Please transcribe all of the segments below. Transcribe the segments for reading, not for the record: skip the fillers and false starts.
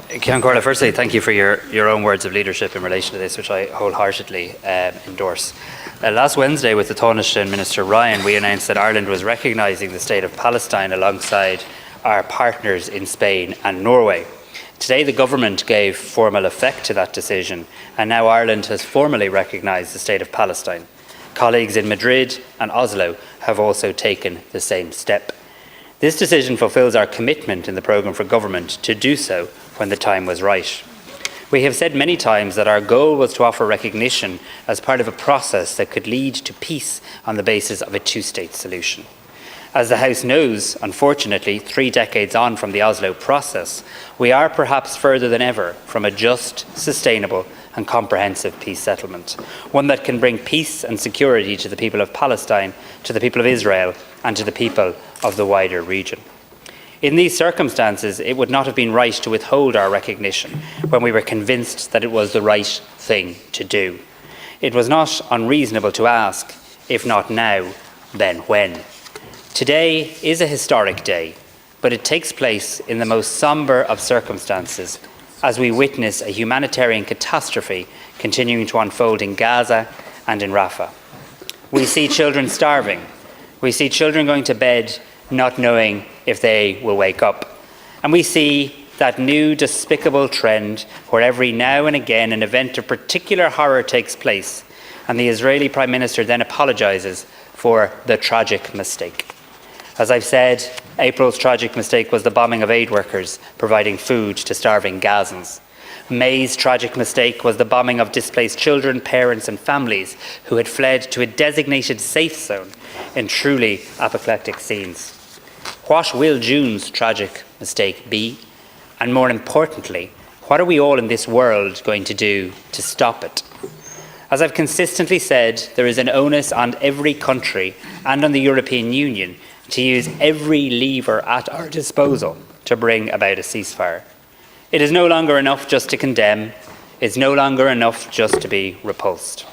Ceann Corla, firstly, thank you for your own words of leadership in relation to this, which I wholeheartedly endorse. Last Wednesday, with the Taoiseach Minister Ryan, we announced that Ireland was recognising the state of Palestine alongside our partners in Spain and Norway. Today, the government gave formal effect to that decision, and now Ireland has formally recognised the state of Palestine. Colleagues in Madrid and Oslo have also taken the same step. This decision fulfills our commitment in the programme for government to do so when the time was right. We have said many times that our goal was to offer recognition as part of a process that could lead to peace on the basis of a two-state solution. As the House knows, unfortunately, 3 decades on from the Oslo process, we are perhaps further than ever from a just, sustainable and comprehensive peace settlement, one that can bring peace and security to the people of Palestine, to the people of Israel and to the people of the wider region. In these circumstances, it would not have been right to withhold our recognition when we were convinced that it was the right thing to do. It was not unreasonable to ask, if not now, then when? Today is a historic day, but it takes place in the most sombre of circumstances as we witness a humanitarian catastrophe continuing to unfold in Gaza and in Rafah. We see children starving. We see children going to bed not knowing if they will wake up. And we see that new despicable trend where every now and again an event of particular horror takes place, and the Israeli Prime Minister then apologises for the tragic mistake. As I've said, April's tragic mistake was the bombing of aid workers providing food to starving Gazans. May's tragic mistake was the bombing of displaced children, parents and families who had fled to a designated safe zone in truly apoplectic scenes. What will June's tragic mistake be? And more importantly, what are we all in this world going to do to stop it? As I've consistently said, there is an onus on every country and on the European Union to use every lever at our disposal to bring about a ceasefire. It is no longer enough just to condemn. It's no longer enough just to be repulsed.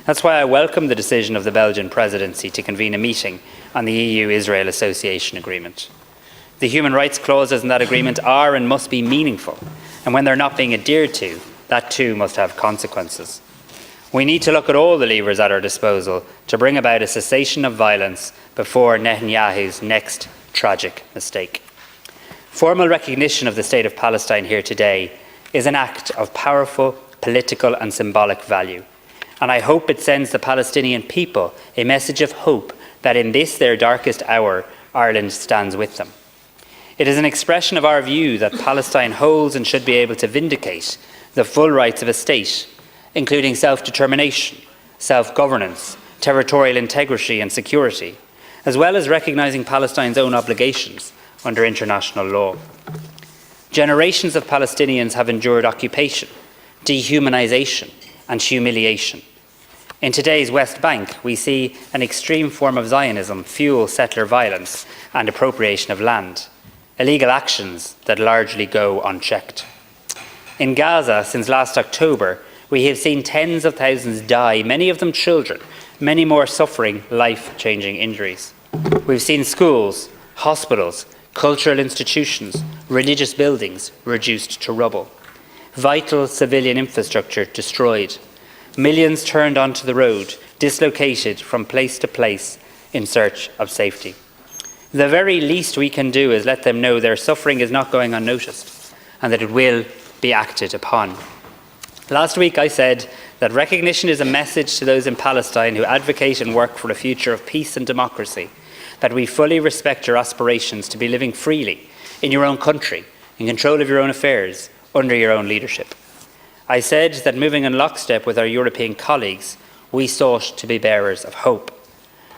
That's why I welcome the decision of the Belgian presidency to convene a meeting on the EU-Israel Association Agreement. The human rights clauses in that agreement are and must be meaningful, and when they're not being adhered to, that too must have consequences. We need to look at all the levers at our disposal to bring about a cessation of violence before Netanyahu's next tragic mistake. Formal recognition of the state of Palestine here today is an act of powerful political and symbolic value, and I hope it sends the Palestinian people a message of hope that in this their darkest hour, Ireland stands with them. It is an expression of our view that Palestine holds and should be able to vindicate the full rights of a state, including self-determination, self-governance, territorial integrity and security, as well as recognising Palestine's own obligations under international law. Generations of Palestinians have endured occupation, dehumanisation and humiliation. In today's West Bank, we see an extreme form of Zionism fuel settler violence and appropriation of land, illegal actions that largely go unchecked. In Gaza, since last October, we have seen tens of thousands die, many of them children, many more suffering life-changing injuries. We've seen schools, hospitals, cultural institutions, religious buildings reduced to rubble, vital civilian infrastructure destroyed, millions turned onto the road, dislocated from place to place in search of safety. The very least we can do is let them know their suffering is not going unnoticed and that it will be acted upon. Last week I said that recognition is a message to those in Palestine who advocate and work for a future of peace and democracy, that we fully respect your aspirations to be living freely in your own country, in control of your own affairs, under your own leadership. I said that moving in lockstep with our European colleagues, we sought to be bearers of hope.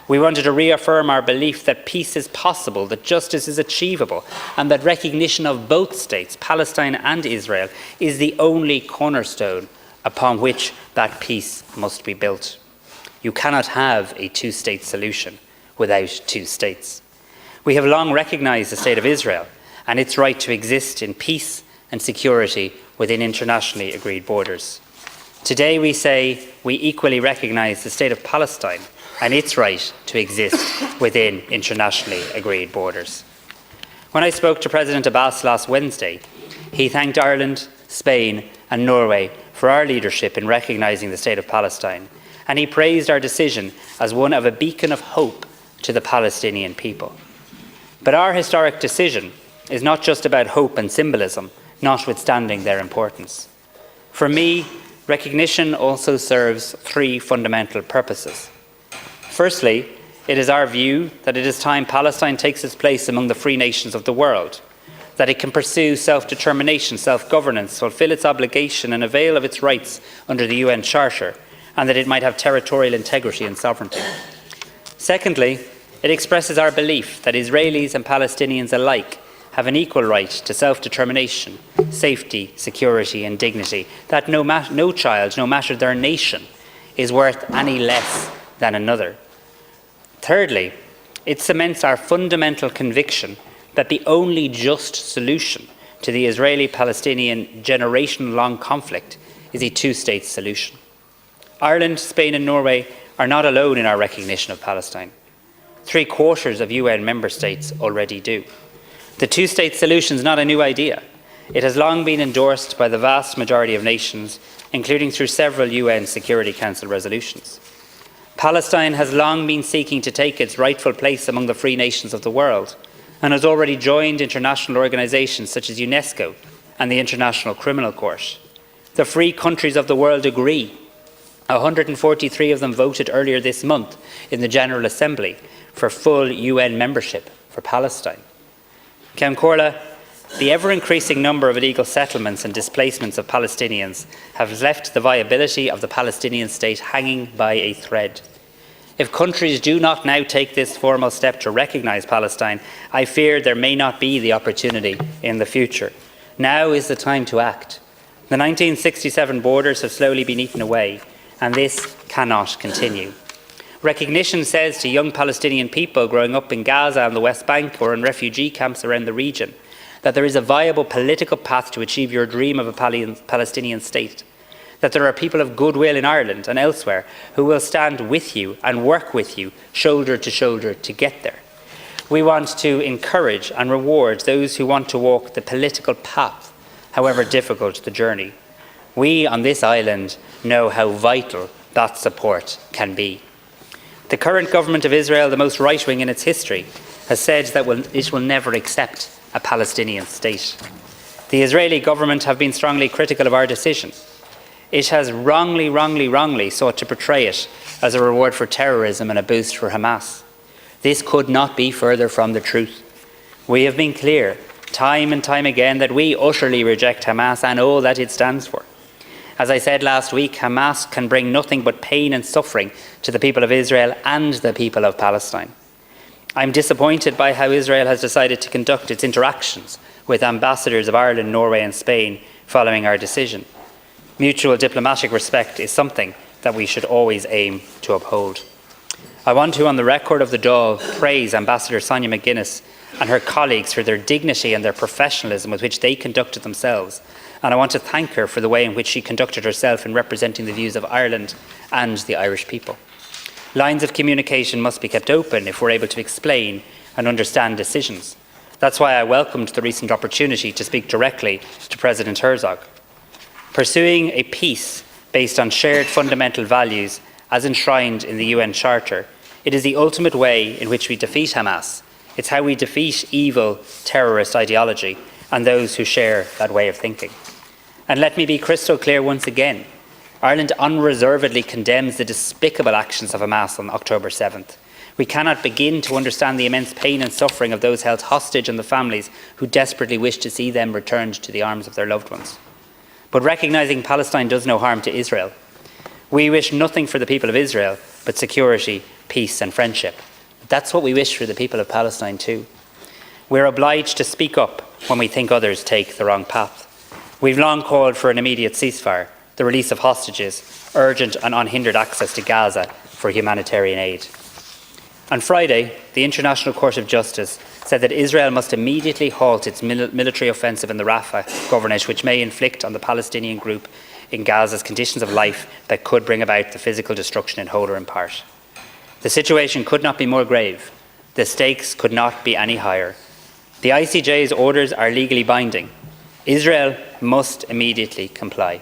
We wanted to reaffirm our belief that peace is possible, that justice is achievable, and that recognition of both states, Palestine and Israel, is the only cornerstone upon which that peace must be built. You cannot have a two-state solution without two states. We have long recognised the state of Israel and its right to exist in peace and security within internationally agreed borders. Today we say we equally recognise the state of Palestine and its right to exist within internationally agreed borders. When I spoke to President Abbas last Wednesday, He thanked Ireland, Spain and Norway for our leadership in recognising the State of Palestine, and he praised our decision as one of a beacon of hope to the Palestinian people. But our historic decision is not just about hope and symbolism, notwithstanding their importance. For me, recognition also serves three fundamental purposes. Firstly, it is our view that it is time Palestine takes its place among the free nations of the world, that it can pursue self-determination, self-governance, fulfil its obligation and avail of its rights under the UN Charter, and that it might have territorial integrity and sovereignty. Secondly, it expresses our belief that Israelis and Palestinians alike have an equal right to self-determination, safety, security and dignity, that no child, no matter their nation, is worth any less than another. Thirdly, it cements our fundamental conviction that the only just solution to the Israeli-Palestinian generation-long conflict is a two-state solution. Ireland, Spain and Norway are not alone in our recognition of Palestine. 3/4 of UN member states already do. The two-state solution is not a new idea. It has long been endorsed by the vast majority of nations, including through several UN Security Council resolutions. Palestine has long been seeking to take its rightful place among the free nations of the world, and has already joined international organisations such as UNESCO and the International Criminal Court. The free countries of the world agree. 143 of them voted earlier this month in the General Assembly for full UN membership for Palestine. Ceann Comhairle, the ever-increasing number of illegal settlements and displacements of Palestinians have left the viability of the Palestinian state hanging by a thread. If countries do not now take this formal step to recognise Palestine, I fear there may not be the opportunity in the future. Now is the time to act. The 1967 borders have slowly been eaten away, and this cannot continue. Recognition says to young Palestinian people growing up in Gaza and the West Bank or in refugee camps around the region that there is a viable political path to achieve your dream of a Palestinian state, that there are people of goodwill in Ireland and elsewhere who will stand with you and work with you shoulder to shoulder to get there. We want to encourage and reward those who want to walk the political path, however difficult the journey. We on this island know how vital that support can be. The current government of Israel, the most right-wing in its history, has said that it will never accept a Palestinian state. The Israeli government have been strongly critical of our decision. It has wrongly sought to portray it as a reward for terrorism and a boost for Hamas. This could not be further from the truth. We have been clear, time and time again, that we utterly reject Hamas and all that it stands for. As I said last week, Hamas can bring nothing but pain and suffering to the people of Israel and the people of Palestine. I'm disappointed by how Israel has decided to conduct its interactions with ambassadors of Ireland, Norway and Spain following our decision. Mutual diplomatic respect is something that we should always aim to uphold. I want to, on the record of the Dáil, praise Ambassador Sonia McGuinness and her colleagues for their dignity and their professionalism with which they conducted themselves, and I want to thank her for the way in which she conducted herself in representing the views of Ireland and the Irish people. Lines of communication must be kept open if we're able to explain and understand decisions. That's why I welcomed the recent opportunity to speak directly to President Herzog. Pursuing a peace based on shared fundamental values as enshrined in the UN Charter, it is the ultimate way in which we defeat Hamas. It's how we defeat evil terrorist ideology and those who share that way of thinking. And let me be crystal clear once again. Ireland unreservedly condemns the despicable actions of Hamas on October 7th. We cannot begin to understand the immense pain and suffering of those held hostage and the families who desperately wish to see them returned to the arms of their loved ones. But recognising Palestine does no harm to Israel. We wish nothing for the people of Israel but security, peace and friendship. But that's what we wish for the people of Palestine too. We're obliged to speak up when we think others take the wrong path. We've long called for an immediate ceasefire, the release of hostages, urgent and unhindered access to Gaza for humanitarian aid. On Friday, the International Court of Justice said that Israel must immediately halt its military offensive in the Rafah governorate, which may inflict on the Palestinian group in Gaza's conditions of life that could bring about the physical destruction in whole or in part. The situation could not be more grave. The stakes could not be any higher. The ICJ's orders are legally binding. Israel must immediately comply.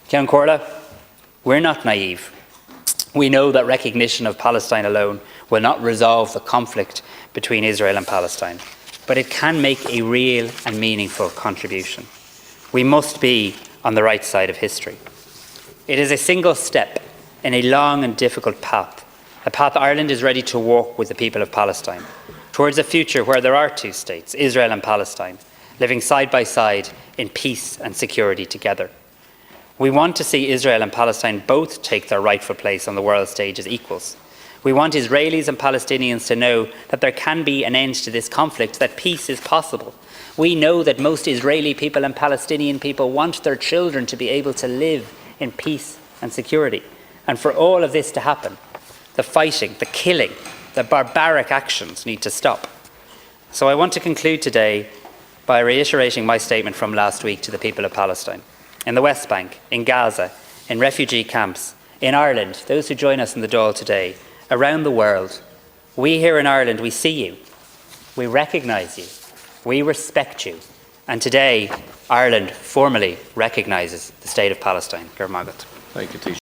Ceann Comhairle, we're not naive. We know that recognition of Palestine alone will not resolve the conflict between Israel and Palestine, but it can make a real and meaningful contribution. We must be on the right side of history. It is a single step in a long and difficult path, a path Ireland is ready to walk with the people of Palestine, towards a future where there are two states, Israel and Palestine, living side by side in peace and security together. We want to see Israel and Palestine both take their rightful place on the world stage as equals. We want Israelis and Palestinians to know that there can be an end to this conflict, that peace is possible. We know that most Israeli people and Palestinian people want their children to be able to live in peace and security. And for all of this to happen, the fighting, the killing, the barbaric actions need to stop. So I want to conclude today by reiterating my statement from last week to the people of Palestine. In the West Bank, in Gaza, in refugee camps, in Ireland, those who join us in the Dáil today, around the world, we here in Ireland, we see you, we recognise you, we respect you, and today Ireland formally recognises the state of Palestine. Gur Magat. Thank you, Taoiseach.